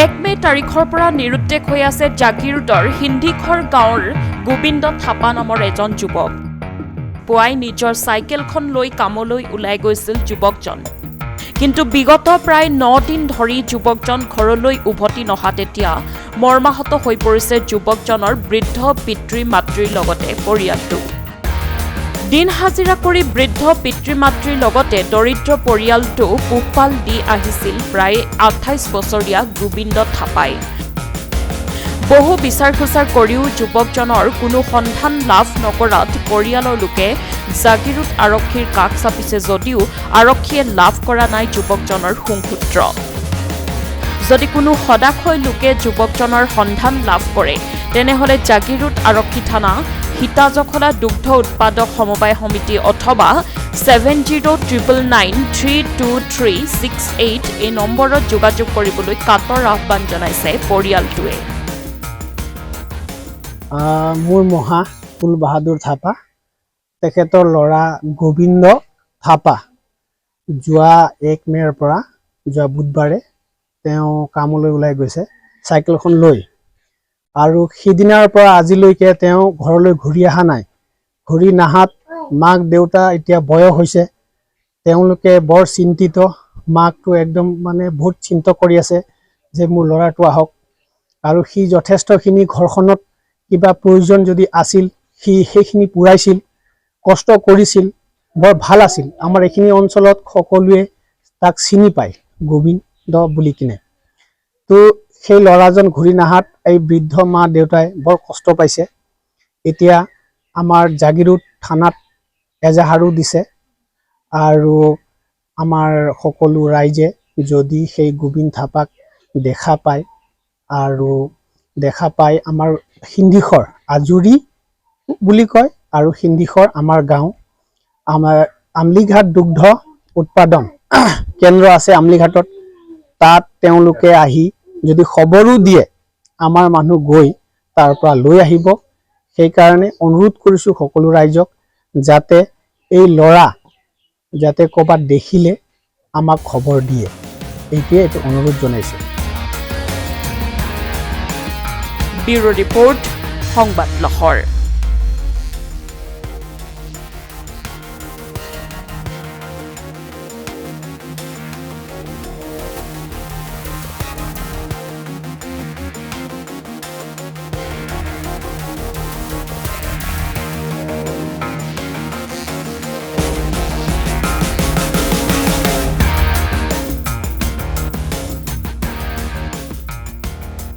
1 মে তাৰিখৰ পৰা নিৰুদ্দেশ হৈ আছে জাগিৰোডৰ হিন্দীঘৰ গাঁৱৰ গোবিন্দ থাপা নামৰ এজন যুৱক। পুৱাই নিজৰ চাইকেলখন লৈ কামলৈ ওলাই গৈছিল যুৱকজন। কিন্তু বিগত প্ৰায় 9 দিন ধৰি যুৱকজন ঘৰলৈ উভতি নহা তেতিয়া মৰ্মাহত হৈ পৰিছে যুৱকজনৰ বৃদ্ধ পিতৃ-মাতৃৰ লগতে পৰিয়ালটো। দিন হাজিৰা কৰি বৃদ্ধ পিতৃ-মাতৃৰ লগতে দৰিদ্ৰ পৰিয়ালটো পোহপাল দি আহিছিল প্ৰায় 28 বছৰীয়া গোবিন্দ থাপাই। বহু বিচাৰ খোচাৰ কৰিও যুৱকজনৰ কোনো সন্ধান লাভ নকৰাত পৰিয়ালৰ লোকে জাগিৰোড আৰক্ষীৰ কাষ চাপিছে যদিও আৰক্ষীয়ে লাভ কৰা নাই যুৱকজনৰ সুংসূত্ৰ। যদি কোনো সদাশয় লোকে যুৱকজনৰ সন্ধান লাভ কৰে তেনেহলে জাগিৰোড আৰক্ষী থানা, সীতাজখলা দুগ্ধ উৎপাদক সমবায় সমিতি অথবা 7099932368 এই নম্বৰত যোগাযোগ কৰিবলৈ কাতৰ আহ্বান জনাইছে পৰিয়ালটোৱে। মোৰ মহা কুল বাহাদুৰ থাপা, তেখেতৰ ল'ৰা গোবিন্দ থাপা যোৱা 1 মে'ৰ পৰা যোৱা বুধবাৰে তেওঁ কামলৈ ওলাই গৈছে চাইকেলখন লৈ, আৰু সিদিনাৰ পৰা আজিলৈকে তেওঁ ঘৰলৈ ঘূৰি অহা নাই। ঘূৰি নাহাত মাক দেউতা এতিয়া বয়স হৈছে, তেওঁলোকে বৰ চিন্তিত। মাকটো একদম বহুত চিন্তা কৰি আছে যে মোৰ ল'ৰাটো আহক, আৰু সি যথেষ্টখিনি ঘৰখনত কিবা প্ৰয়োজন যদি আছিল সি সেইখিনি পূৰাইছিল, কষ্ট কৰিছিল, বৰ ভাল আছিল। আমাৰ এইখিনি অঞ্চলত সকলোৱে তাক চিনি পায় গোবিন্দ বুলি কিনে। তো সেই ল'ৰাজন ঘূৰি নাহাত এই বৃদ্ধ মা দেউতাই বৰ কষ্ট পাইছে। এতিয়া আমাৰ জাগিৰোড থানাত এজাহাৰো দিছে, আৰু আমাৰ সকলো ৰাইজে যদি সেই গোবিন্দ থাপাক দেখা পায় আমাৰ হিন্দীঘৰ আজুৰি বুলি কয়, আৰু হিন্দীঘৰ আমাৰ গাঁও, আমাৰ আমলিঘাট দুগ্ধ উৎপাদন কেন্দ্ৰ আছে আমলিঘাটত, তাত তেওঁলোকে আহি যদি খবৰো দিয়ে আমাৰ মানুহ গৈ তাৰ পৰা লৈ আহিব। সেইকাৰণে অনুৰোধ কৰিছোঁ সকলো ৰাইজক যাতে এই ল'ৰা যাতে ক'ৰবাত দেখিলে আমাক খবৰ দিয়ে, এইটো অনুৰোধ জনাইছে। ব্যুৰো ৰিপৰ্ট, সংবাদ লহৰ।